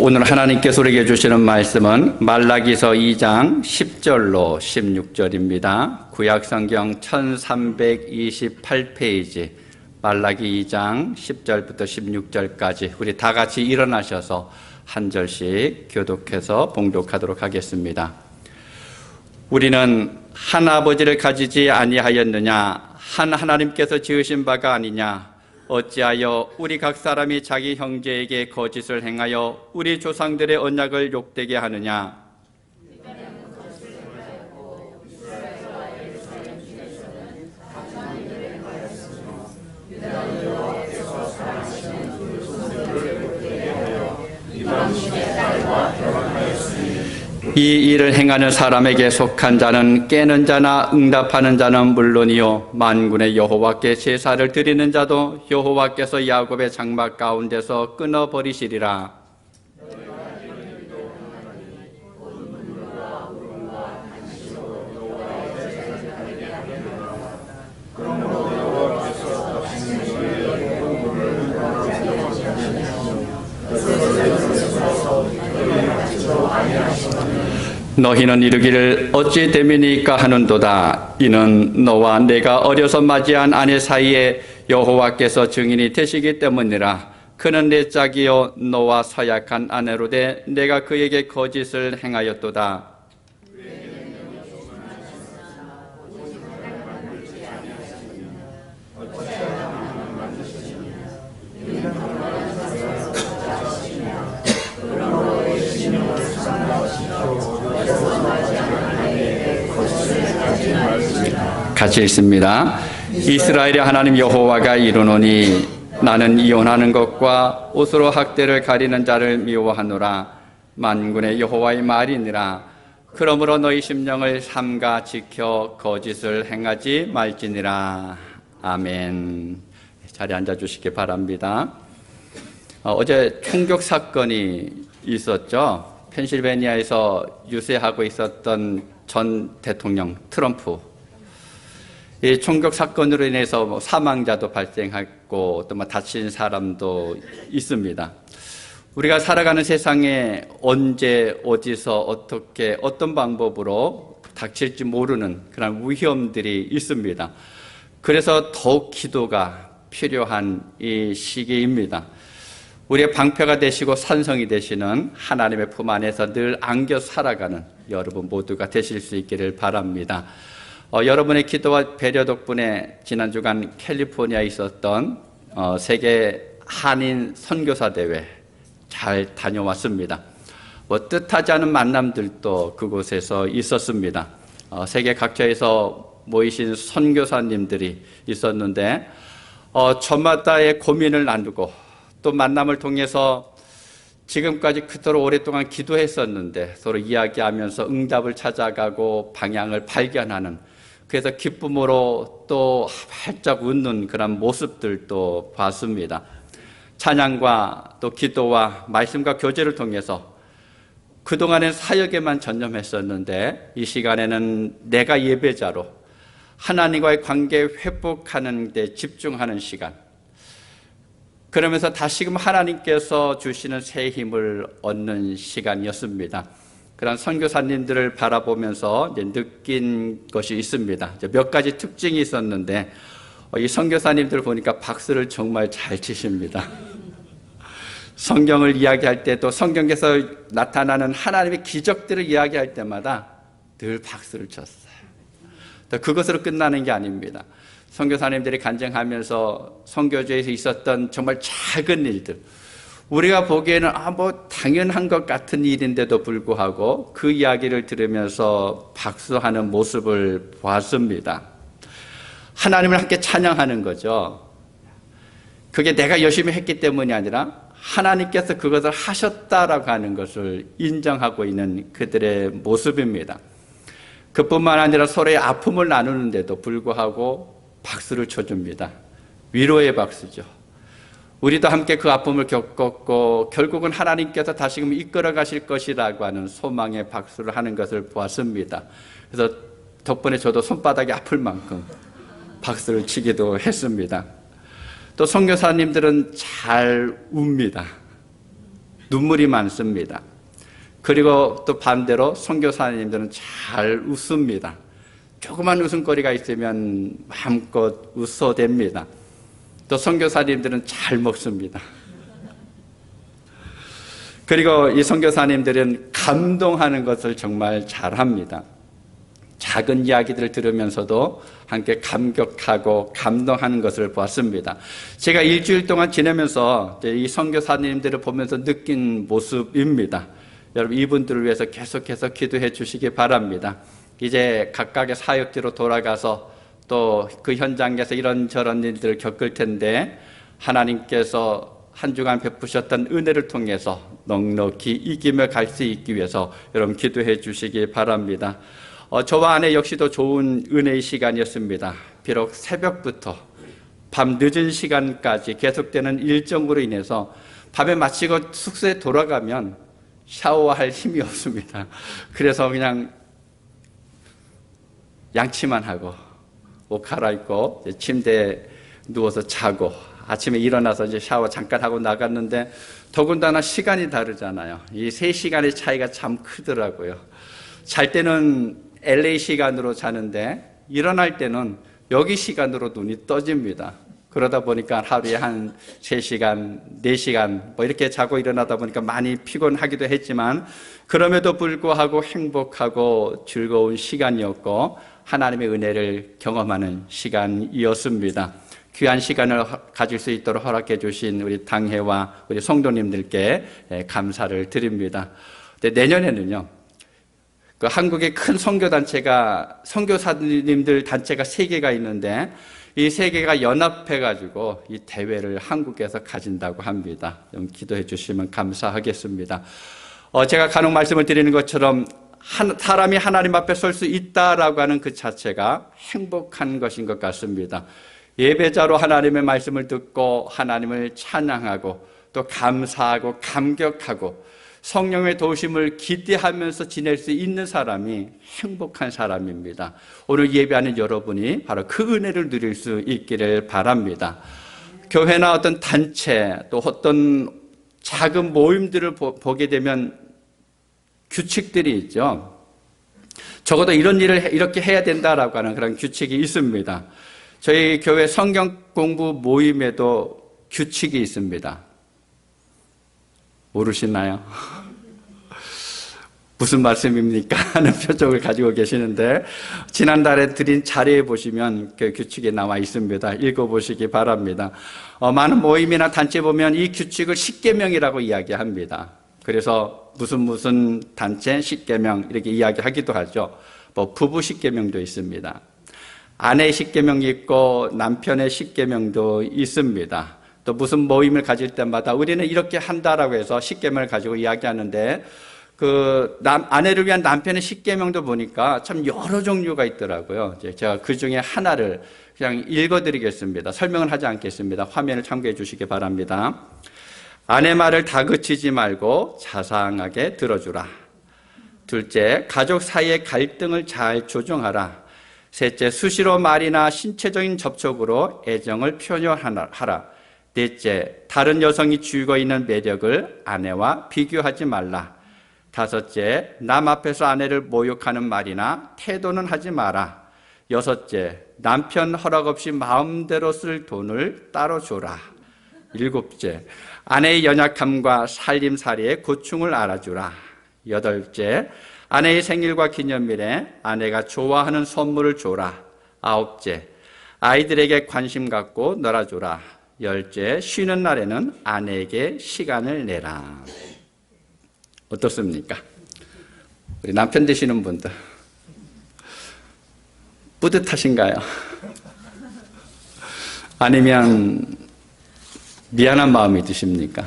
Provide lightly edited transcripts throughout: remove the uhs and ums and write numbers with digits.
오늘 하나님께서 우리에게 주시는 말씀은 말라기서 2장 10절로 16절입니다. 구약성경 1328페이지 말라기 2장 10절부터 16절까지 우리 다 같이 일어나셔서 한 절씩 교독해서 봉독하도록 하겠습니다. 우리는 한 아버지를 가지지 아니하였느냐? 한 하나님께서 지으신 바가 아니냐? 어찌하여 우리 각 사람이 자기 형제에게 거짓을 행하여 우리 조상들의 언약을 욕되게 하느냐? 이 일을 행하는 사람에게 속한 자는 깨는 자나 응답하는 자는 물론이요 만군의 여호와께 제사를 드리는 자도 여호와께서 야곱의 장막 가운데서 끊어버리시리라. 너희는 이르기를 어찌 됨이니까 하는도다. 이는 너와 내가 어려서 맞이한 아내 사이에 여호와께서 증인이 되시기 때문이라. 그는 내 짝이요 너와 서약한 아내로되 내가 그에게 거짓을 행하였도다. 같이 읽습니다. 이스라엘의 하나님 여호와가 이르노니 나는 이혼하는 것과 옷으로 학대를 가리는 자를 미워하노라. 만군의 여호와의 말이니라. 그러므로 너희 심령을 삼가 지켜 거짓을 행하지 말지니라. 아멘. 자리에 앉아주시기 바랍니다. 어제 총격 사건이 있었죠. 펜실베니아에서 유세하고 있었던 전 대통령 트럼프, 이 총격 사건으로 인해서 사망자도 발생했고 또 다친 사람도 있습니다. 우리가 살아가는 세상에 언제 어디서 어떻게 어떤 방법으로 닥칠지 모르는 그런 위험들이 있습니다. 그래서 더욱 기도가 필요한 이 시기입니다. 우리의 방패가 되시고 산성이 되시는 하나님의 품 안에서 늘 안겨 살아가는 여러분 모두가 되실 수 있기를 바랍니다. 여러분의 기도와 배려 덕분에 지난 주간 캘리포니아에 있었던 세계 한인 선교사 대회 잘 다녀왔습니다. 뜻하지 않은 만남들도 그곳에서 있었습니다. 세계 각처에서 모이신 선교사님들이 있었는데 저마다의 고민을 나누고 또 만남을 통해서 지금까지 그토록 오랫동안 기도했었는데 서로 이야기하면서 응답을 찾아가고 방향을 발견하는, 그래서 기쁨으로 또 활짝 웃는 그런 모습들도 봤습니다. 찬양과 또 기도와 말씀과 교제를 통해서 그동안엔 사역에만 전념했었는데 이 시간에는 내가 예배자로 하나님과의 관계 회복하는 데 집중하는 시간, 그러면서 다시금 하나님께서 주시는 새 힘을 얻는 시간이었습니다. 그런 선교사님들을 바라보면서 느낀 것이 있습니다. 몇 가지 특징이 있었는데 이 선교사님들 보니까 박수를 정말 잘 치십니다. 성경을 이야기할 때도 성경에서 나타나는 하나님의 기적들을 이야기할 때마다 늘 박수를 쳤어요. 또 그것으로 끝나는 게 아닙니다. 선교사님들이 간증하면서 선교지에서 있었던 정말 작은 일들, 우리가 보기에는 당연한 것 같은 일인데도 불구하고 그 이야기를 들으면서 박수하는 모습을 보았습니다. 하나님을 함께 찬양하는 거죠. 그게 내가 열심히 했기 때문이 아니라 하나님께서 그것을 하셨다라고 하는 것을 인정하고 있는 그들의 모습입니다. 그뿐만 아니라 서로의 아픔을 나누는데도 불구하고 박수를 쳐줍니다. 위로의 박수죠. 우리도 함께 그 아픔을 겪었고 결국은 하나님께서 다시금 이끌어 가실 것이라고 하는 소망의 박수를 하는 것을 보았습니다. 그래서 덕분에 저도 손바닥이 아플 만큼 박수를 치기도 했습니다. 또 선교사님들은 잘 웁니다. 눈물이 많습니다. 그리고 또 반대로 선교사님들은 잘 웃습니다. 조그만 웃음거리가 있으면 마음껏 웃어댑니다. 또 선교사님들은 잘 먹습니다. 그리고 이 선교사님들은 감동하는 것을 정말 잘합니다. 작은 이야기들을 들으면서도 함께 감격하고 감동하는 것을 보았습니다. 제가 일주일 동안 지내면서 이 선교사님들을 보면서 느낀 모습입니다. 여러분, 이분들을 위해서 계속해서 기도해 주시기 바랍니다. 이제 각각의 사역지로 돌아가서 또 그 현장에서 이런저런 일들을 겪을 텐데, 하나님께서 한 주간 베푸셨던 은혜를 통해서 넉넉히 이기며 갈 수 있기 위해서 여러분 기도해 주시기 바랍니다. 저와 아내 역시도 좋은 은혜의 시간이었습니다. 비록 새벽부터 밤 늦은 시간까지 계속되는 일정으로 인해서 밤에 마치고 숙소에 돌아가면 샤워할 힘이 없습니다. 그래서 그냥 양치만 하고 옷 갈아입고 침대에 누워서 자고 아침에 일어나서 이제 샤워 잠깐 하고 나갔는데, 더군다나 시간이 다르잖아요. 이 3시간의 차이가 참 크더라고요. 잘 때는 LA 시간으로 자는데 일어날 때는 여기 시간으로 눈이 떠집니다. 그러다 보니까 하루에 한 3시간, 4시간 뭐 이렇게 자고 일어나다 보니까 많이 피곤하기도 했지만, 그럼에도 불구하고 행복하고 즐거운 시간이었고 하나님의 은혜를 경험하는 시간이었습니다. 귀한 시간을 가질 수 있도록 허락해 주신 우리 당회와 우리 성도님들께 감사를 드립니다. 내년에는요, 그 한국의 큰 선교단체가, 선교사님들 단체가 3개가 있는데, 이 3개가 연합해가지고 이 대회를 한국에서 가진다고 합니다. 좀 기도해 주시면 감사하겠습니다. 제가 간혹 말씀을 드리는 것처럼 사람이 하나님 앞에 설 수 있다라고 하는 그 자체가 행복한 것인 것 같습니다. 예배자로 하나님의 말씀을 듣고 하나님을 찬양하고 또 감사하고 감격하고 성령의 도우심을 기대하면서 지낼 수 있는 사람이 행복한 사람입니다. 오늘 예배하는 여러분이 바로 그 은혜를 누릴 수 있기를 바랍니다. 교회나 어떤 단체 또 어떤 작은 모임들을 보게 되면 규칙들이 있죠. 적어도 이런 일을 이렇게 해야 된다라고 하는 그런 규칙이 있습니다. 저희 교회 성경 공부 모임에도 규칙이 있습니다. 모르시나요? 무슨 말씀입니까? 하는 표정을 가지고 계시는데, 지난달에 드린 자료에 보시면 그 규칙이 나와 있습니다. 읽어보시기 바랍니다. 많은 모임이나 단체 보면 이 규칙을 십계명이라고 이야기합니다. 그래서 무슨 단체 십계명 이렇게 이야기하기도 하죠. 뭐 부부 십계명도 있습니다. 아내의 십계명이 있고 남편의 십계명도 있습니다. 또 무슨 모임을 가질 때마다 우리는 이렇게 한다라고 해서 십계명을 가지고 이야기하는데, 아내를 위한 남편의 십계명도 보니까 참 여러 종류가 있더라고요. 제가 그 중에 하나를 그냥 읽어드리겠습니다. 설명은 하지 않겠습니다. 화면을 참고해 주시기 바랍니다. 아내 말을 다그치지 말고 자상하게 들어주라. 둘째, 가족 사이의 갈등을 잘 조정하라. 셋째, 수시로 말이나 신체적인 접촉으로 애정을 표현하라. 넷째, 다른 여성이 쥐고 있는 매력을 아내와 비교하지 말라. 다섯째, 남 앞에서 아내를 모욕하는 말이나 태도는 하지 마라. 여섯째, 남편 허락 없이 마음대로 쓸 돈을 따로 줘라. 일곱째, 아내의 연약함과 살림살이의 고충을 알아주라. 여덟째, 아내의 생일과 기념일에 아내가 좋아하는 선물을 줘라. 아홉째, 아이들에게 관심 갖고 놀아주라. 열째, 쉬는 날에는 아내에게 시간을 내라. 어떻습니까? 우리 남편 되시는 분들 뿌듯하신가요? 아니면 미안한 마음이 드십니까?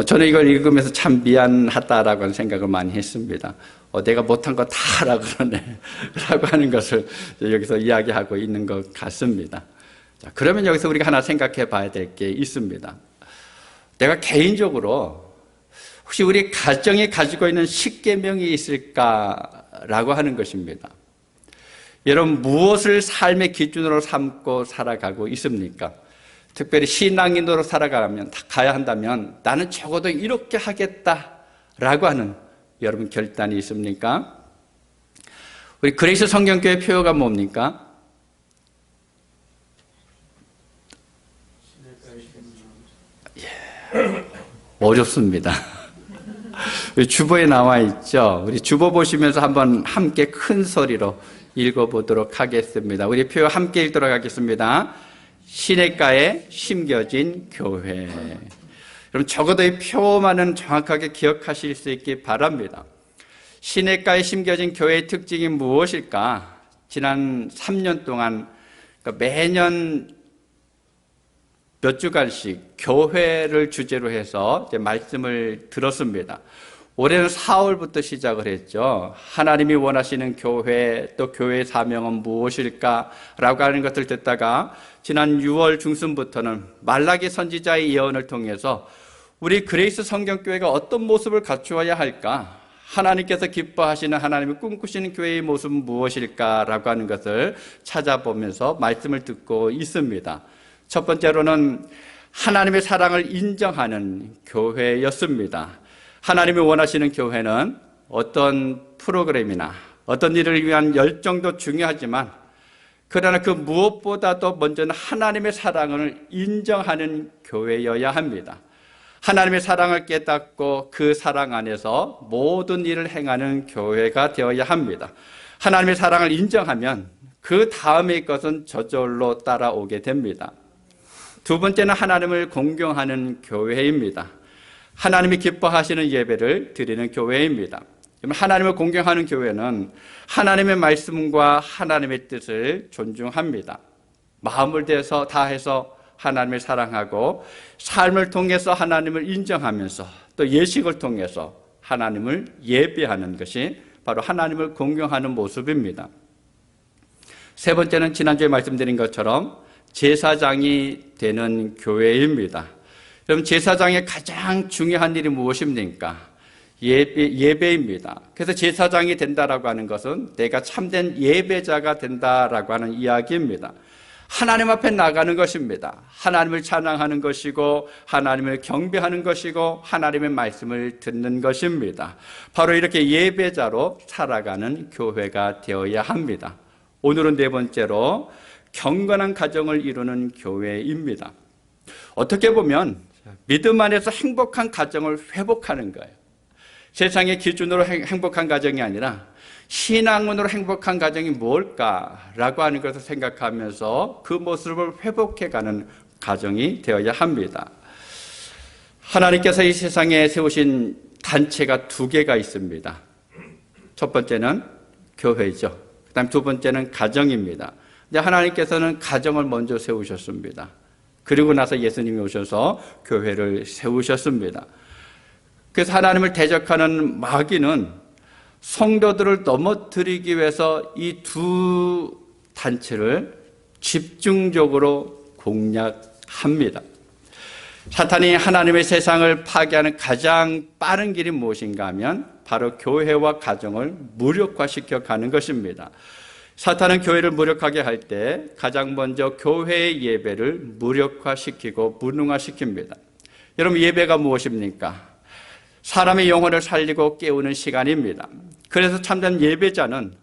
저는 이걸 읽으면서 참 미안하다라고 하는 생각을 많이 했습니다. 내가 못한 거 다 하라 그러네 라고 하는 것을 여기서 이야기하고 있는 것 같습니다. 자, 그러면 여기서 우리가 하나 생각해 봐야 될 게 있습니다. 내가 개인적으로 혹시 우리 가정이 가지고 있는 십계명이 있을까라고 하는 것입니다. 여러분, 무엇을 삶의 기준으로 삼고 살아가고 있습니까? 특별히 신앙인으로 가야 한다면 나는 적어도 이렇게 하겠다라고 하는 여러분 결단이 있습니까? 우리 그레이스 성경교회 표어가 뭡니까? 어렵습니다. 주보에 나와 있죠. 우리 주보 보시면서 한번 함께 큰 소리로 읽어보도록 하겠습니다. 우리 표어 함께 읽도록 하겠습니다. 시냇가에 심겨진 교회. 여러분 적어도 이 표어만은 정확하게 기억하실 수 있기 바랍니다. 시냇가에 심겨진 교회의 특징이 무엇일까? 지난 3년 동안 매년 몇 주간씩 교회를 주제로 해서 말씀을 들었습니다. 올해는 4월부터 시작을 했죠. 하나님이 원하시는 교회, 또 교회의 사명은 무엇일까라고 하는 것을 듣다가 지난 6월 중순부터는 말라기 선지자의 예언을 통해서 우리 그레이스 성경교회가 어떤 모습을 갖추어야 할까? 하나님께서 기뻐하시는, 하나님이 꿈꾸시는 교회의 모습은 무엇일까라고 하는 것을 찾아보면서 말씀을 듣고 있습니다. 첫 번째로는 하나님의 사랑을 인정하는 교회였습니다. 하나님이 원하시는 교회는 어떤 프로그램이나 어떤 일을 위한 열정도 중요하지만 그러나 그 무엇보다도 먼저는 하나님의 사랑을 인정하는 교회여야 합니다. 하나님의 사랑을 깨닫고 그 사랑 안에서 모든 일을 행하는 교회가 되어야 합니다. 하나님의 사랑을 인정하면 그 다음의 것은 저절로 따라오게 됩니다. 두 번째는 하나님을 공경하는 교회입니다. 하나님이 기뻐하시는 예배를 드리는 교회입니다. 하나님을 공경하는 교회는 하나님의 말씀과 하나님의 뜻을 존중합니다. 마음을 다해서 하나님을 사랑하고 삶을 통해서 하나님을 인정하면서 또 예식을 통해서 하나님을 예배하는 것이 바로 하나님을 공경하는 모습입니다. 세 번째는 지난주에 말씀드린 것처럼 제사장이 되는 교회입니다. 여러분 제사장의 가장 중요한 일이 무엇입니까? 예배입니다. 그래서 제사장이 된다라고 하는 것은 내가 참된 예배자가 된다라고 하는 이야기입니다. 하나님 앞에 나가는 것입니다. 하나님을 찬양하는 것이고 하나님을 경배하는 것이고 하나님의 말씀을 듣는 것입니다. 바로 이렇게 예배자로 살아가는 교회가 되어야 합니다. 오늘은 네 번째로 경건한 가정을 이루는 교회입니다. 어떻게 보면 믿음 안에서 행복한 가정을 회복하는 거예요. 세상의 기준으로 행복한 가정이 아니라 신앙문으로 행복한 가정이 뭘까라고 하는 것을 생각하면서 그 모습을 회복해가는 가정이 되어야 합니다. 하나님께서 이 세상에 세우신 단체가 두 개가 있습니다. 첫 번째는 교회죠. 그다음 두 번째는 가정입니다. 근데 하나님께서는 가정을 먼저 세우셨습니다. 그리고 나서 예수님이 오셔서 교회를 세우셨습니다. 그래서 하나님을 대적하는 마귀는 성도들을 넘어뜨리기 위해서 이 두 단체를 집중적으로 공략합니다. 사탄이 하나님의 세상을 파괴하는 가장 빠른 길이 무엇인가 하면 바로 교회와 가정을 무력화시켜 가는 것입니다. 사탄은 교회를 무력하게 할 때 가장 먼저 교회의 예배를 무력화시키고 무능화시킵니다. 여러분 예배가 무엇입니까? 사람의 영혼을 살리고 깨우는 시간입니다. 그래서 참된 예배자는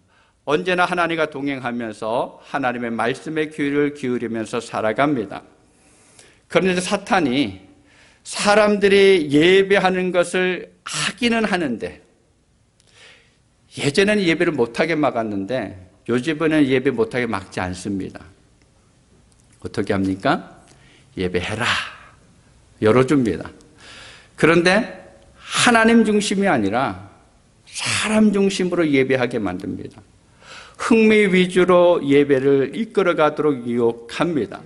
언제나 하나님과 동행하면서 하나님의 말씀에 귀를 기울이면서 살아갑니다. 그런데 사탄이 사람들이 예배하는 것을 하기는 하는데 예전에는 예배를 못하게 막았는데 요즘에는 예배 못하게 막지 않습니다. 어떻게 합니까? 예배해라. 열어줍니다. 그런데 하나님 중심이 아니라 사람 중심으로 예배하게 만듭니다. 흥미 위주로 예배를 이끌어가도록 유혹합니다.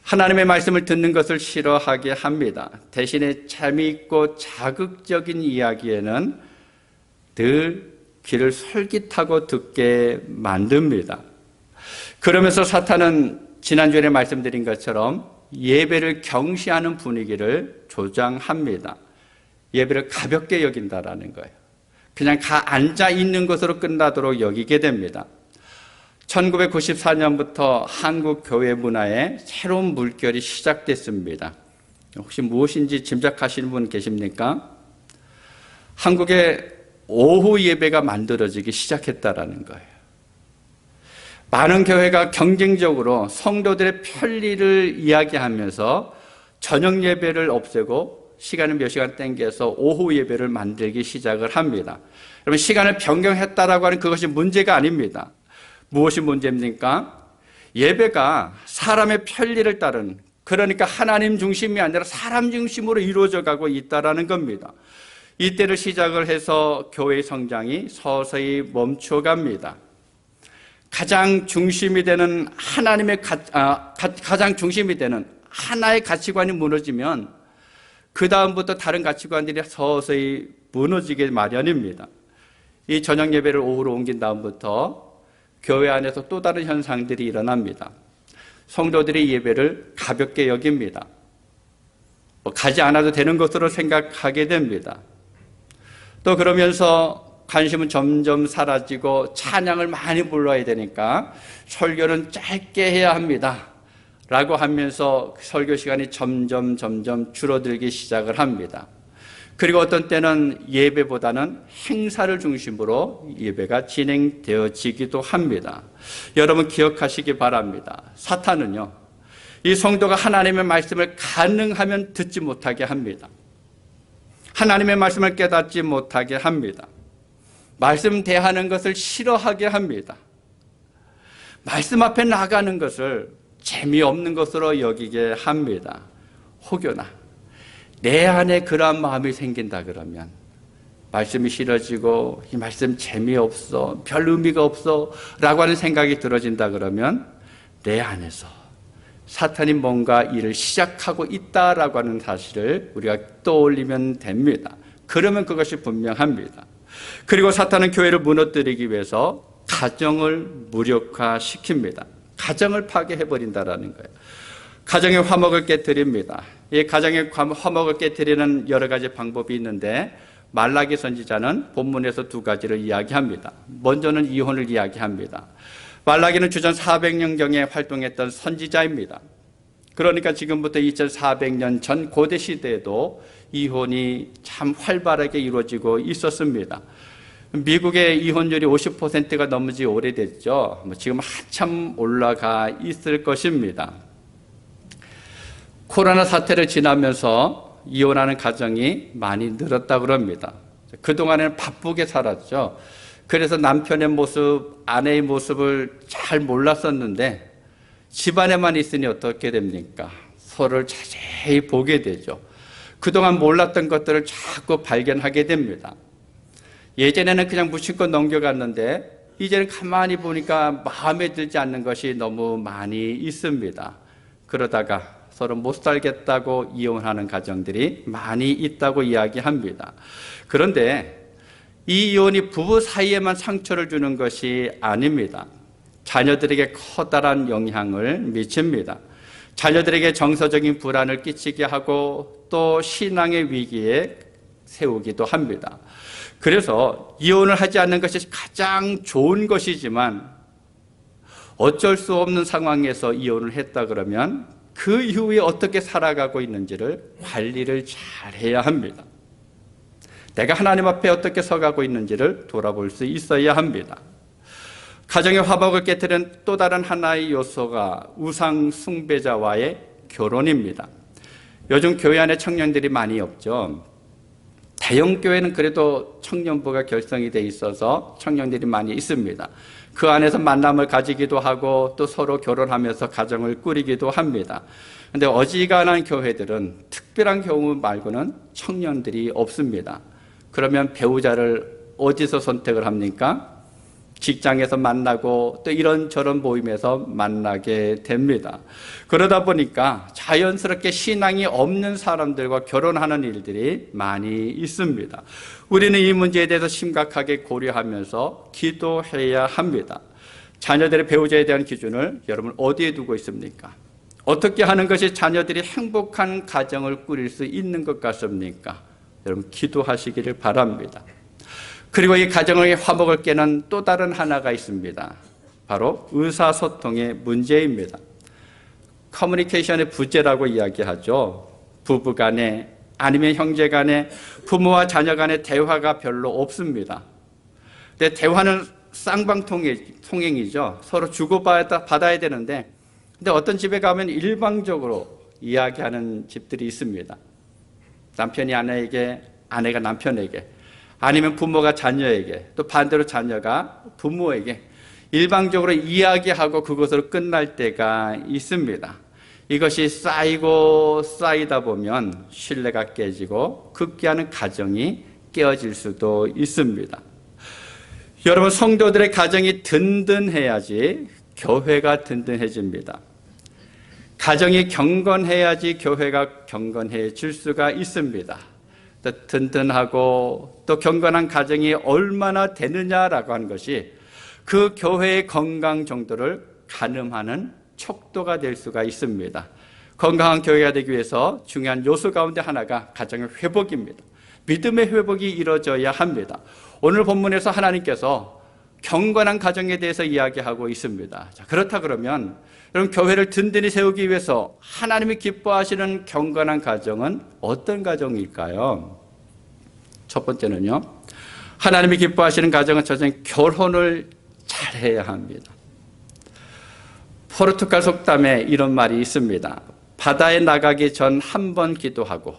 하나님의 말씀을 듣는 것을 싫어하게 합니다. 대신에 재미있고 자극적인 이야기에는 늘 귀를 솔깃하고 듣게 만듭니다. 그러면서 사탄은 지난주에 말씀드린 것처럼 예배를 경시하는 분위기를 조장합니다. 예배를 가볍게 여긴다라는 거예요. 그냥 앉아 있는 것으로 끝나도록 여기게 됩니다. 1994년부터 한국 교회 문화에 새로운 물결이 시작됐습니다. 혹시 무엇인지 짐작하시는 분 계십니까? 한국에 오후 예배가 만들어지기 시작했다라는 거예요. 많은 교회가 경쟁적으로 성도들의 편리를 이야기하면서 저녁 예배를 없애고 시간을 몇 시간 땡겨서 오후 예배를 만들기 시작을 합니다. 여러분, 시간을 변경했다라고 하는 그것이 문제가 아닙니다. 무엇이 문제입니까? 예배가 사람의 편리를 따른, 그러니까 하나님 중심이 아니라 사람 중심으로 이루어져 가고 있다라는 겁니다. 이때를 시작을 해서 교회의 성장이 서서히 멈춰갑니다. 가장 중심이 되는 가장 중심이 되는 하나의 가치관이 무너지면 그 다음부터 다른 가치관들이 서서히 무너지게 마련입니다. 이 저녁 예배를 오후로 옮긴 다음부터 교회 안에서 또 다른 현상들이 일어납니다. 성도들이 예배를 가볍게 여깁니다. 가지 않아도 되는 것으로 생각하게 됩니다. 또 그러면서 관심은 점점 사라지고 찬양을 많이 불러야 되니까 설교는 짧게 해야 합니다 라고 하면서 설교 시간이 점점 줄어들기 시작을 합니다. 그리고 어떤 때는 예배보다는 행사를 중심으로 예배가 진행되어지기도 합니다. 여러분 기억하시기 바랍니다. 사탄은요, 이 성도가 하나님의 말씀을 가능하면 듣지 못하게 합니다. 하나님의 말씀을 깨닫지 못하게 합니다. 말씀 대하는 것을 싫어하게 합니다. 말씀 앞에 나가는 것을 재미없는 것으로 여기게 합니다. 혹여나 내 안에 그러한 마음이 생긴다 그러면 말씀이 싫어지고 이 말씀 재미없어, 별 의미가 없어 라고 하는 생각이 들어진다 그러면 내 안에서 사탄이 뭔가 일을 시작하고 있다라고 하는 사실을 우리가 떠올리면 됩니다. 그러면 그것이 분명합니다. 그리고 사탄은 교회를 무너뜨리기 위해서 가정을 무력화시킵니다. 가정을 파괴해버린다라는 거예요. 가정의 화목을 깨뜨립니다. 이 가정의 화목을 깨뜨리는 여러 가지 방법이 있는데 말라기 선지자는 본문에서 두 가지를 이야기합니다. 먼저는 이혼을 이야기합니다. 말라기는 주전 400년경에 활동했던 선지자입니다. 그러니까 지금부터 2400년 전 고대 시대에도 이혼이 참 활발하게 이루어지고 있었습니다. 미국의 이혼율이 50%가 넘지 오래됐죠. 지금 한참 올라가 있을 것입니다. 코로나 사태를 지나면서 이혼하는 가정이 많이 늘었다고 합니다. 그동안에는 바쁘게 살았죠. 그래서 남편의 모습, 아내의 모습을 잘 몰랐었는데 집안에만 있으니 어떻게 됩니까? 서로를 자세히 보게 되죠. 그동안 몰랐던 것들을 자꾸 발견하게 됩니다. 예전에는 그냥 무심코 넘겨갔는데 이제는 가만히 보니까 마음에 들지 않는 것이 너무 많이 있습니다. 그러다가 서로 못 살겠다고 이혼하는 가정들이 많이 있다고 이야기합니다. 그런데 이 이혼이 부부 사이에만 상처를 주는 것이 아닙니다. 자녀들에게 커다란 영향을 미칩니다. 자녀들에게 정서적인 불안을 끼치게 하고 또 신앙의 위기에 세우기도 합니다. 그래서 이혼을 하지 않는 것이 가장 좋은 것이지만 어쩔 수 없는 상황에서 이혼을 했다 그러면 그 이후에 어떻게 살아가고 있는지를 관리를 잘 해야 합니다. 내가 하나님 앞에 어떻게 서가고 있는지를 돌아볼 수 있어야 합니다. 가정의 화목을 깨뜨리는 또 다른 하나의 요소가 우상 숭배자와의 결혼입니다. 요즘 교회 안에 청년들이 많이 없죠. 대형 교회는 그래도 청년부가 결성이 돼 있어서 청년들이 많이 있습니다. 그 안에서 만남을 가지기도 하고 또 서로 결혼하면서 가정을 꾸리기도 합니다. 그런데 어지간한 교회들은 특별한 경우 말고는 청년들이 없습니다. 그러면 배우자를 어디서 선택을 합니까? 직장에서 만나고 또 이런저런 모임에서 만나게 됩니다. 그러다 보니까 자연스럽게 신앙이 없는 사람들과 결혼하는 일들이 많이 있습니다. 우리는 이 문제에 대해서 심각하게 고려하면서 기도해야 합니다. 자녀들의 배우자에 대한 기준을 여러분 어디에 두고 있습니까? 어떻게 하는 것이 자녀들이 행복한 가정을 꾸릴 수 있는 것 같습니까? 여러분 기도하시기를 바랍니다. 그리고 이 가정의 화목을 깨는 또 다른 하나가 있습니다. 바로 의사소통의 문제입니다. 커뮤니케이션의 부재라고 이야기하죠. 부부 간에 아니면 형제 간에 부모와 자녀 간의 대화가 별로 없습니다. 근데 대화는 쌍방통행이죠. 서로 주고받아야 되는데 근데 어떤 집에 가면 일방적으로 이야기하는 집들이 있습니다. 남편이 아내에게, 아내가 남편에게, 아니면 부모가 자녀에게, 또 반대로 자녀가 부모에게 일방적으로 이야기하고 그것으로 끝날 때가 있습니다. 이것이 쌓이고 쌓이다 보면 신뢰가 깨지고 급기야는 가정이 깨어질 수도 있습니다. 여러분, 성도들의 가정이 든든해야지 교회가 든든해집니다. 가정이 경건해야지 교회가 경건해질 수가 있습니다. 또 든든하고 또 경건한 가정이 얼마나 되느냐라고 하는 것이 그 교회의 건강 정도를 가늠하는 척도가 될 수가 있습니다. 건강한 교회가 되기 위해서 중요한 요소 가운데 하나가 가정의 회복입니다. 믿음의 회복이 이루어져야 합니다. 오늘 본문에서 하나님께서 경건한 가정에 대해서 이야기하고 있습니다. 자, 그렇다 그러면 여러분, 교회를 든든히 세우기 위해서 하나님이 기뻐하시는 경건한 가정은 어떤 가정일까요? 첫 번째는요, 하나님이 기뻐하시는 가정은 저는 결혼을 잘해야 합니다. 포르투갈 속담에 이런 말이 있습니다. 바다에 나가기 전 1번 기도하고,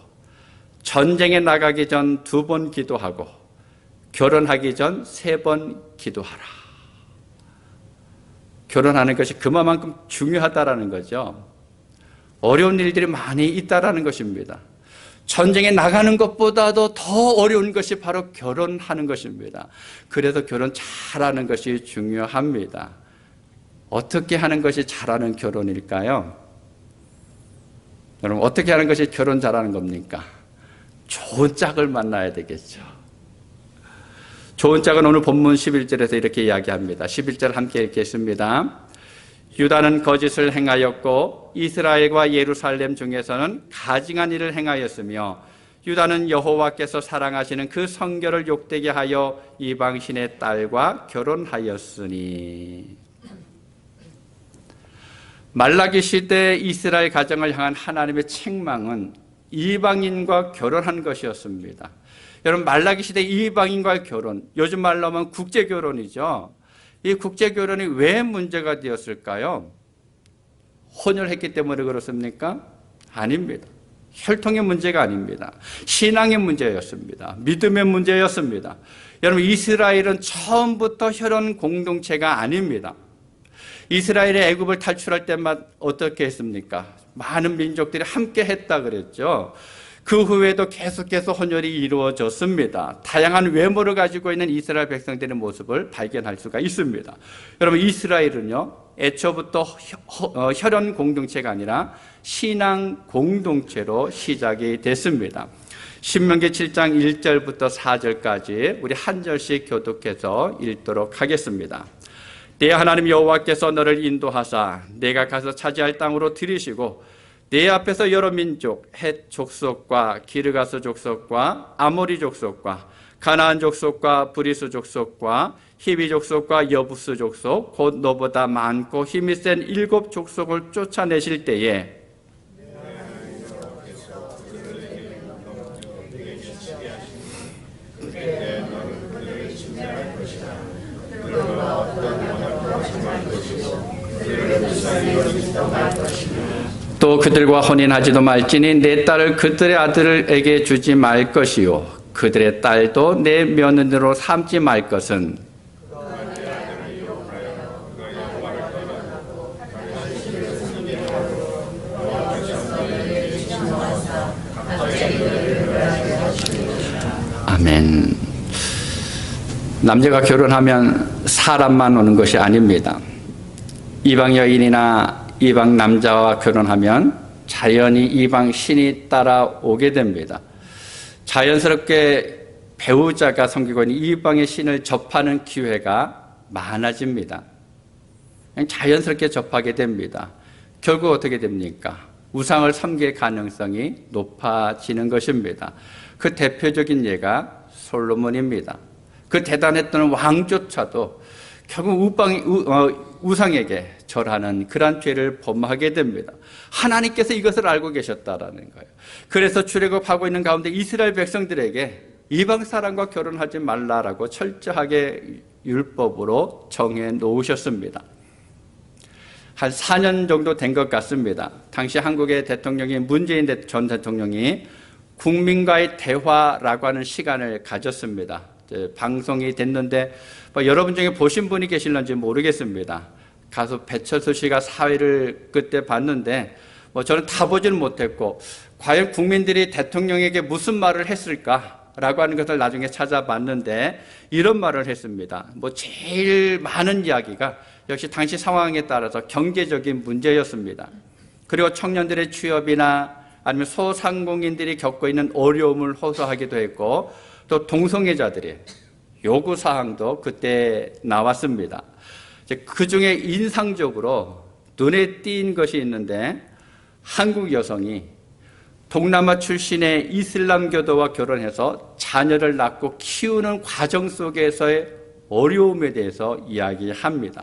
전쟁에 나가기 전 2번 기도하고, 결혼하기 전 3번 기도하라. 결혼하는 것이 그만큼 중요하다라는 거죠. 어려운 일들이 많이 있다라는 것입니다. 전쟁에 나가는 것보다도 더 어려운 것이 바로 결혼하는 것입니다. 그래서 결혼 잘하는 것이 중요합니다. 어떻게 하는 것이 잘하는 결혼일까요? 여러분, 어떻게 하는 것이 결혼 잘하는 겁니까? 좋은 짝을 만나야 되겠죠. 좋은 짝은 오늘 본문 11절에서 이렇게 이야기합니다. 11절 함께 읽겠습니다. 유다는 거짓을 행하였고 이스라엘과 예루살렘 중에서는 가증한 일을 행하였으며 유다는 여호와께서 사랑하시는 그 성결을 욕되게 하여 이방신의 딸과 결혼하였으니. 말라기 시대 이스라엘 가정을 향한 하나님의 책망은 이방인과 결혼한 것이었습니다. 여러분, 말라기 시대 이방인과의 결혼, 요즘 말로 하면 국제결혼이죠. 이 국제결혼이 왜 문제가 되었을까요? 혼혈했기 때문에 그렇습니까? 아닙니다. 혈통의 문제가 아닙니다. 신앙의 문제였습니다. 믿음의 문제였습니다. 여러분, 이스라엘은 처음부터 혈연 공동체가 아닙니다. 이스라엘의 애굽을 탈출할 때만 어떻게 했습니까? 많은 민족들이 함께 했다 그랬죠. 그 후에도 계속해서 혼혈이 이루어졌습니다. 다양한 외모를 가지고 있는 이스라엘 백성들의 모습을 발견할 수가 있습니다. 여러분, 이스라엘은요, 애초부터 혈연 공동체가 아니라 신앙 공동체로 시작이 됐습니다. 신명기 7장 1절부터 4절까지 우리 한 절씩 교독해서 읽도록 하겠습니다. 내 하나님 여호와께서 너를 인도하사 내가 가서 차지할 땅으로 들이시고 내 앞에서 여러 민족, 헷 족속과 기르가스 족속과 아모리 족속과 가나안 족속과 브리스 족속과 히비 족속과 여부스 족속, 곧 너보다 많고 힘이 센 7 족속을 쫓아내실 때에 또 그들과 혼인하지도 말지니 내 딸을 그들의 아들에게 주지 말 것이요 그들의 딸도 내 며느리로 삼지 말 것은 아멘. 남자가 결혼하면 사람만 오는 것이 아닙니다. 이방 여인이나 이방 남자와 결혼하면 자연히 이방 신이 따라오게 됩니다. 자연스럽게 배우자가 섬기고 있는 이방의 신을 접하는 기회가 많아집니다. 그냥 자연스럽게 접하게 됩니다. 결국 어떻게 됩니까? 우상을 섬길 가능성이 높아지는 것입니다. 그 대표적인 예가 솔로몬입니다. 그 대단했던 왕조차도 결국 우상에게 절하는 그러한 죄를 범하게 됩니다. 하나님께서 이것을 알고 계셨다라는 거예요. 그래서 출애굽하고 있는 가운데 이스라엘 백성들에게 이방 사람과 결혼하지 말라라고 철저하게 율법으로 정해 놓으셨습니다. 한 4년 정도 된 것 같습니다. 당시 한국의 대통령이 문재인 전 대통령이 국민과의 대화라고 하는 시간을 가졌습니다. 방송이 됐는데 여러분 중에 보신 분이 계실런지 모르겠습니다. 가수 배철수 씨가 사회를 그때 봤는데 저는 다 보지는 못했고 과연 국민들이 대통령에게 무슨 말을 했을까라고 하는 것을 나중에 찾아봤는데 이런 말을 했습니다. 제일 많은 이야기가 역시 당시 상황에 따라서 경제적인 문제였습니다. 그리고 청년들의 취업이나 아니면 소상공인들이 겪고 있는 어려움을 호소하기도 했고 또 동성애자들의 요구사항도 그때 나왔습니다. 그 중에 인상적으로 눈에 띈 것이 있는데 한국 여성이 동남아 출신의 이슬람교도와 결혼해서 자녀를 낳고 키우는 과정 속에서의 어려움에 대해서 이야기합니다.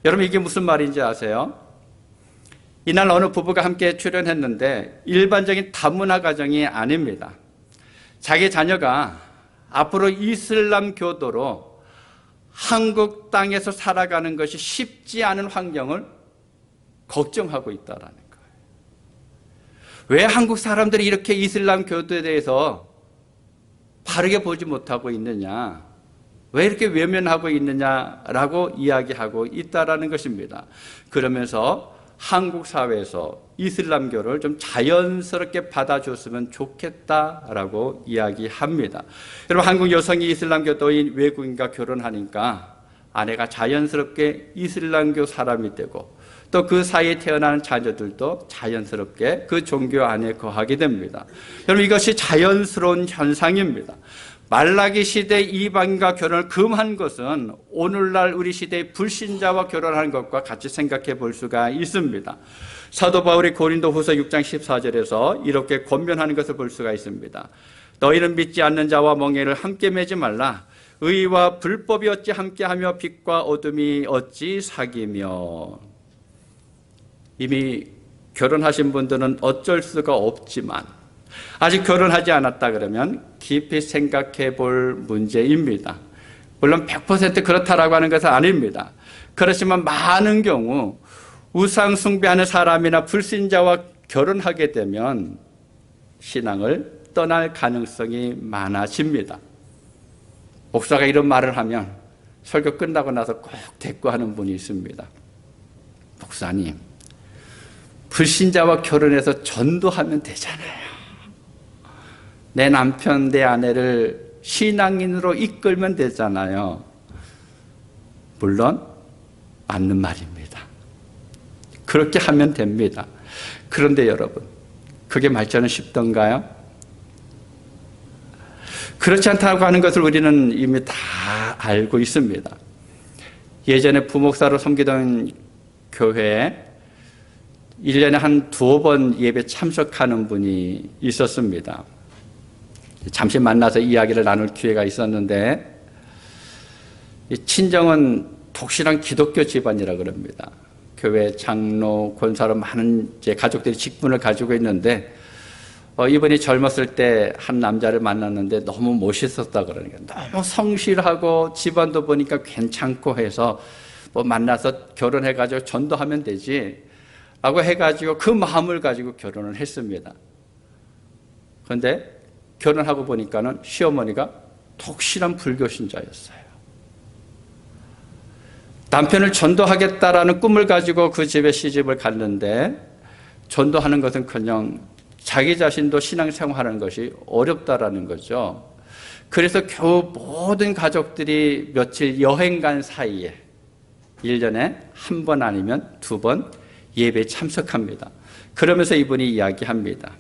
여러분 이게 무슨 말인지 아세요? 이날 어느 부부가 함께 출연했는데 일반적인 다문화 가정이 아닙니다. 자기 자녀가 앞으로 이슬람 교도로 한국 땅에서 살아가는 것이 쉽지 않은 환경을 걱정하고 있다는 거예요. 왜 한국 사람들이 이렇게 이슬람 교도에 대해서 바르게 보지 못하고 있느냐, 왜 이렇게 외면하고 있느냐라고 이야기하고 있다는 것입니다. 그러면서 한국 사회에서 이슬람교를 좀 자연스럽게 받아줬으면 좋겠다라고 이야기합니다. 여러분 한국 여성이 이슬람교도인 외국인과 결혼하니까 아내가 자연스럽게 이슬람교 사람이 되고 또 그 사이에 태어나는 자녀들도 자연스럽게 그 종교 안에 거하게 됩니다. 여러분 이것이 자연스러운 현상입니다. 말라기 시대 이방인과 결혼을 금한 것은 오늘날 우리 시대의 불신자와 결혼하는 것과 같이 생각해 볼 수가 있습니다. 사도 바울이 고린도후서 6장 14절에서 이렇게 권면하는 것을 볼 수가 있습니다. 너희는 믿지 않는 자와 멍에를 함께 매지 말라. 의와 불법이 어찌 함께하며 빛과 어둠이 어찌 사귀며. 이미 결혼하신 분들은 어쩔 수가 없지만 아직 결혼하지 않았다 그러면 깊이 생각해 볼 문제입니다. 물론 100% 그렇다라고 하는 것은 아닙니다. 그렇지만 많은 경우 우상 숭배하는 사람이나 불신자와 결혼하게 되면 신앙을 떠날 가능성이 많아집니다. 목사가 이런 말을 하면 설교 끝나고 나서 꼭 대꾸하는 분이 있습니다. 목사님, 불신자와 결혼해서 전도하면 되잖아요. 내 남편, 내 아내를 신앙인으로 이끌면 되잖아요. 물론 맞는 말입니다. 그렇게 하면 됩니다. 그런데 여러분, 그게 말처럼 쉽던가요? 그렇지 않다고 하는 것을 우리는 이미 다 알고 있습니다. 예전에 부목사로 섬기던 교회에 1년에 한 2번 예배 참석하는 분이 있었습니다. 잠시 만나서 이야기를 나눌 기회가 있었는데 친정은 독실한 기독교 집안이라 그럽니다. 교회 장로, 권사로 많은 제 가족들이 직분을 가지고 있는데 이분이 젊었을 때 한 남자를 만났는데 너무 멋있었다 그러니까 너무 성실하고 집안도 보니까 괜찮고 해서 만나서 결혼해가지고 전도하면 되지 라고 해가지고 그 마음을 가지고 결혼을 했습니다. 그런데 결혼하고 보니까는 시어머니가 독실한 불교 신자였어요. 남편을 전도하겠다라는 꿈을 가지고 그 집에 시집을 갔는데 전도하는 것은커녕 자기 자신도 신앙생활하는 것이 어렵다라는 거죠. 그래서 겨우 모든 가족들이 며칠 여행 간 사이에 1년에 한 번 아니면 2번 예배에 참석합니다. 그러면서 이분이 이야기합니다.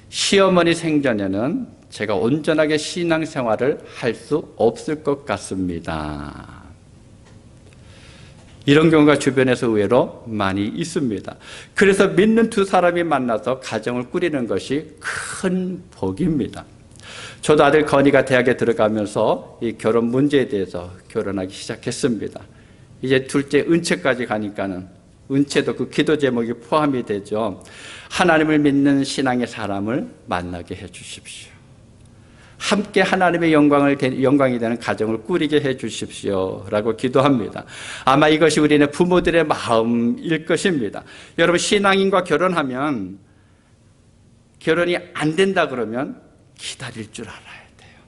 시어머니 생전에는 제가 온전하게 신앙생활을 할 수 없을 것 같습니다. 이런 경우가 주변에서 의외로 많이 있습니다. 그래서 믿는 두 사람이 만나서 가정을 꾸리는 것이 큰 복입니다. 저도 아들 건이가 대학에 들어가면서 이 결혼 문제에 대해서 결혼하기 시작했습니다. 이제 둘째 은채까지 가니까는 은채도 그 기도 제목이 포함이 되죠. 하나님을 믿는 신앙의 사람을 만나게 해 주십시오. 함께 하나님의 영광이 되는 가정을 꾸리게 해 주십시오 라고 기도합니다. 아마 이것이 우리는 부모들의 마음일 것입니다. 여러분, 신앙인과 결혼하면 결혼이 안 된다 그러면 기다릴 줄 알아야 돼요.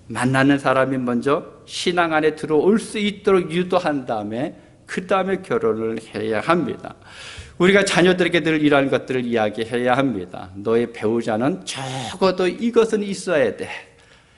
만나는 사람이 먼저 신앙 안에 들어올 수 있도록 유도한 다음에 그 다음에 결혼을 해야 합니다. 우리가 자녀들에게 늘 이러한 것들을 이야기해야 합니다. 너의 배우자는 적어도 이것은 있어야 돼.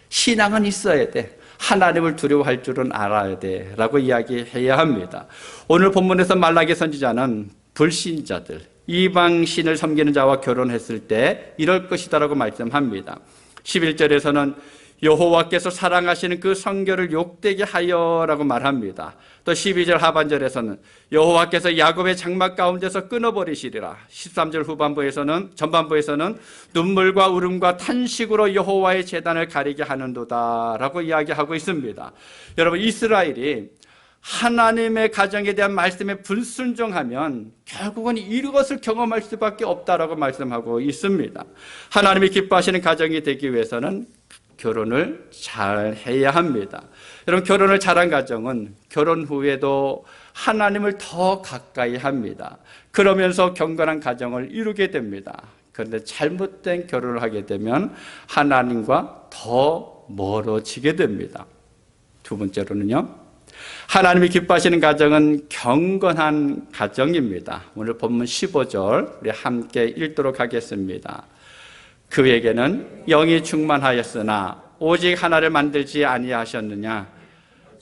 신앙은 있어야 돼. 하나님을 두려워할 줄은 알아야 돼 라고 이야기해야 합니다. 오늘 본문에서 말라기 선지자는 불신자들, 이방신을 섬기는 자와 결혼했을 때 이럴 것이다 라고 말씀합니다. 11절에서는 여호와께서 사랑하시는 그 성결을 욕되게 하여 라고 말합니다. 또 12절 하반절에서는 여호와께서 야곱의 장막 가운데서 끊어버리시리라. 13절 전반부에서는 눈물과 울음과 탄식으로 여호와의 제단을 가리게 하는도다 라고 이야기하고 있습니다. 여러분, 이스라엘이 하나님의 가정에 대한 말씀에 불순종하면 결국은 이것을 경험할 수밖에 없다라고 말씀하고 있습니다. 하나님이 기뻐하시는 가정이 되기 위해서는 결혼을 잘 해야 합니다. 여러분, 결혼을 잘한 가정은 결혼 후에도 하나님을 더 가까이 합니다. 그러면서 경건한 가정을 이루게 됩니다. 그런데 잘못된 결혼을 하게 되면 하나님과 더 멀어지게 됩니다. 두 번째로는요, 하나님이 기뻐하시는 가정은 경건한 가정입니다. 오늘 본문 15절 우리 함께 읽도록 하겠습니다. 그에게는 영이 충만하였으나 오직 하나를 만들지 아니하셨느냐?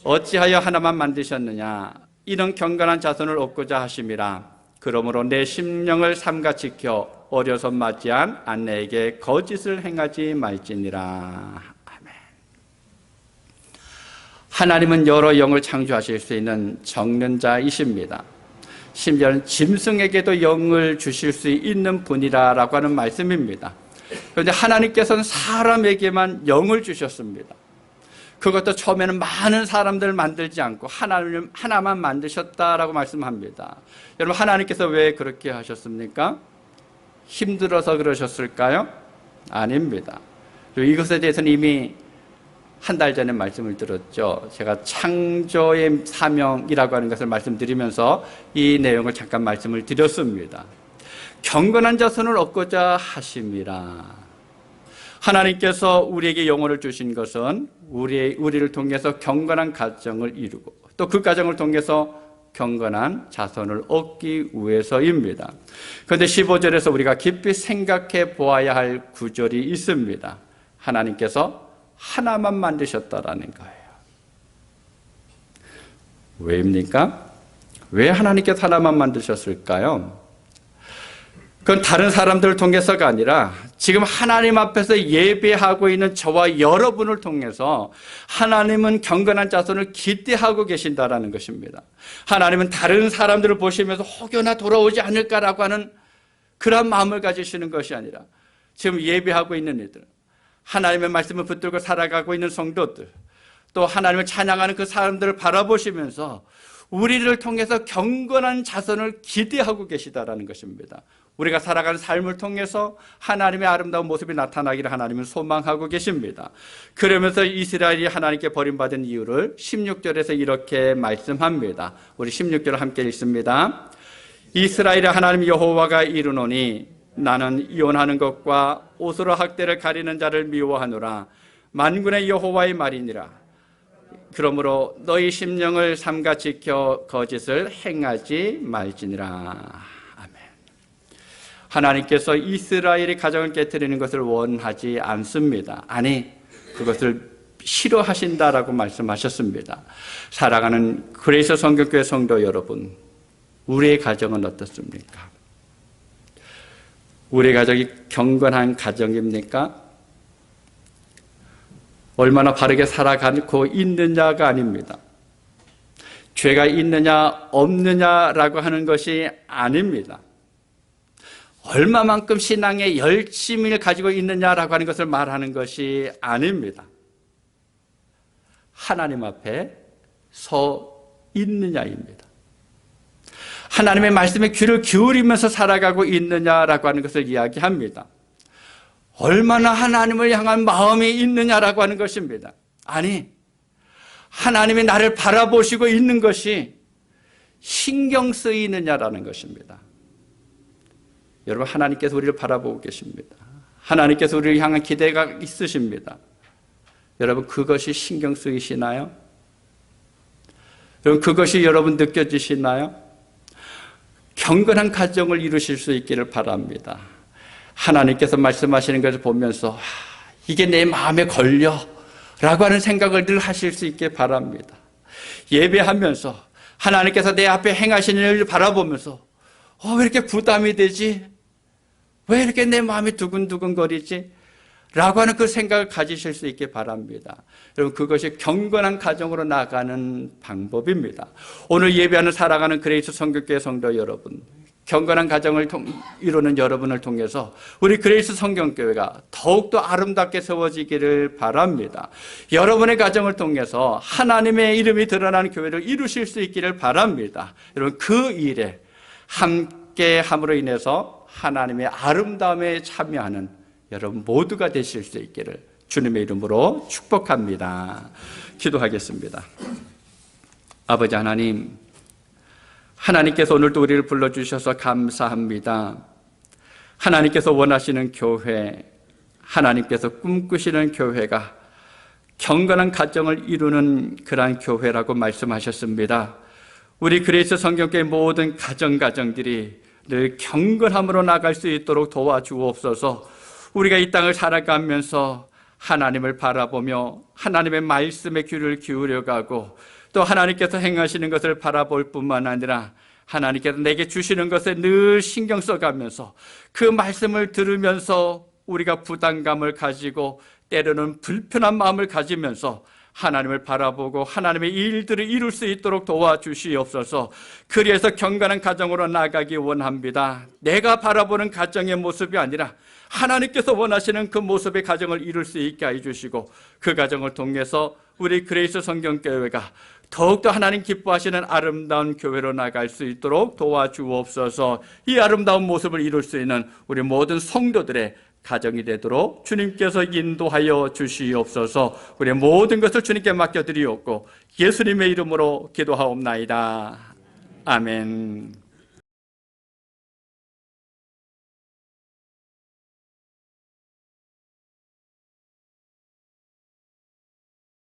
어찌하여 하나만 만드셨느냐? 이는 경건한 자손을 얻고자 하심이라. 그러므로 내 심령을 삼가 지켜 어려서 맞이한 아내에게 거짓을 행하지 말지니라. 아멘. 하나님은 여러 영을 창조하실 수 있는 정련자이십니다. 심지어는 짐승에게도 영을 주실 수 있는 분이라고 하는 말씀입니다. 그런데 하나님께서는 사람에게만 영을 주셨습니다. 그것도 처음에는 많은 사람들을 만들지 않고 하나만 만드셨다라고 말씀합니다. 여러분, 하나님께서 왜 그렇게 하셨습니까? 힘들어서 그러셨을까요? 아닙니다. 그리고 이것에 대해서는 이미 한 달 전에 말씀을 드렸죠. 제가 창조의 사명이라고 하는 것을 말씀드리면서 이 내용을 잠깐 말씀을 드렸습니다. 경건한 자손을 얻고자 하심이라. 하나님께서 우리에게 영혼을 주신 것은 우리를 통해서 경건한 가정을 이루고 또 그 가정을 통해서 경건한 자손을 얻기 위해서입니다. 그런데 15절에서 우리가 깊이 생각해 보아야 할 구절이 있습니다. 하나님께서 하나만 만드셨다라는 거예요. 왜입니까? 왜 하나님께서 하나만 만드셨을까요? 그건 다른 사람들을 통해서가 아니라 지금 하나님 앞에서 예배하고 있는 저와 여러분을 통해서 하나님은 경건한 자손을 기대하고 계신다라는 것입니다. 하나님은 다른 사람들을 보시면서 혹여나 돌아오지 않을까라고 하는 그런 마음을 가지시는 것이 아니라 지금 예배하고 있는 이들, 하나님의 말씀을 붙들고 살아가고 있는 성도들, 또 하나님을 찬양하는 그 사람들을 바라보시면서 우리를 통해서 경건한 자손을 기대하고 계시다라는 것입니다. 우리가 살아가는 삶을 통해서 하나님의 아름다운 모습이 나타나기를 하나님은 소망하고 계십니다. 그러면서 이스라엘이 하나님께 버림받은 이유를 16절에서 이렇게 말씀합니다. 우리 16절을 함께 읽습니다. 이스라엘의 하나님 여호와가 이르노니 나는 이혼하는 것과 옷으로 학대를 가리는 자를 미워하노라. 만군의 여호와의 말이니라. 그러므로 너희 심령을 삼가 지켜 거짓을 행하지 말지니라. 하나님께서 이스라엘의 가정을 깨뜨리는 것을 원하지 않습니다. 아니, 그것을 싫어하신다라고 말씀하셨습니다. 사랑하는 그레이스 성경교회 성도 여러분, 우리의 가정은 어떻습니까? 우리의 가정이 경건한 가정입니까? 얼마나 바르게 살아가고 있느냐가 아닙니다. 죄가 있느냐 없느냐라고 하는 것이 아닙니다. 얼마만큼 신앙의 열심을 가지고 있느냐라고 하는 것을 말하는 것이 아닙니다. 하나님 앞에 서 있느냐입니다. 하나님의 말씀에 귀를 기울이면서 살아가고 있느냐라고 하는 것을 이야기합니다. 얼마나 하나님을 향한 마음이 있느냐라고 하는 것입니다. 아니, 하나님이 나를 바라보시고 있는 것이 신경 쓰이느냐라는 것입니다. 여러분, 하나님께서 우리를 바라보고 계십니다. 하나님께서 우리를 향한 기대가 있으십니다. 여러분, 그것이 신경 쓰이시나요? 여러분, 그것이 여러분 느껴지시나요? 경건한 가정을 이루실 수 있기를 바랍니다. 하나님께서 말씀하시는 것을 보면서 이게 내 마음에 걸려 라고 하는 생각을 늘 하실 수 있게 바랍니다. 예배하면서 하나님께서 내 앞에 행하시는 일을 바라보면서 왜 이렇게 부담이 되지? 왜 이렇게 내 마음이 두근두근거리지? 라고 하는 그 생각을 가지실 수 있게 바랍니다. 여러분, 그것이 경건한 가정으로 나가는 방법입니다. 오늘 예배하는 살아가는 그레이스 성교교회 성도 여러분, 경건한 가정을 이루는 여러분을 통해서 우리 그레이스 성경교회가 더욱더 아름답게 세워지기를 바랍니다. 여러분의 가정을 통해서 하나님의 이름이 드러나는 교회를 이루실 수 있기를 바랍니다. 여러분, 그 일에 함께 함으로 인해서 하나님의 아름다움에 참여하는 여러분 모두가 되실 수 있기를 주님의 이름으로 축복합니다. 기도하겠습니다. 아버지 하나님, 하나님께서 오늘도 우리를 불러주셔서 감사합니다. 하나님께서 원하시는 교회, 하나님께서 꿈꾸시는 교회가 경건한 가정을 이루는 그러한 교회라고 말씀하셨습니다. 우리 그레이스 성경교회 모든 가정들이 늘 경건함으로 나갈 수 있도록 도와주옵소서. 우리가 이 땅을 살아가면서 하나님을 바라보며 하나님의 말씀에 귀를 기울여가고 또 하나님께서 행하시는 것을 바라볼 뿐만 아니라 하나님께서 내게 주시는 것에 늘 신경 써가면서 그 말씀을 들으면서 우리가 부담감을 가지고 때로는 불편한 마음을 가지면서 하나님을 바라보고 하나님의 일들을 이룰 수 있도록 도와주시옵소서. 그래서 경건한 가정으로 나가기 원합니다. 내가 바라보는 가정의 모습이 아니라 하나님께서 원하시는 그 모습의 가정을 이룰 수 있게 해주시고 그 가정을 통해서 우리 그레이스 성경교회가 더욱더 하나님 기뻐하시는 아름다운 교회로 나갈 수 있도록 도와주옵소서. 이 아름다운 모습을 이룰 수 있는 우리 모든 성도들의 가정이 되도록 주님께서 인도하여 주시옵소서. 우리의 모든 것을 주님께 맡겨드리옵고 예수님의 이름으로 기도하옵나이다. 아멘.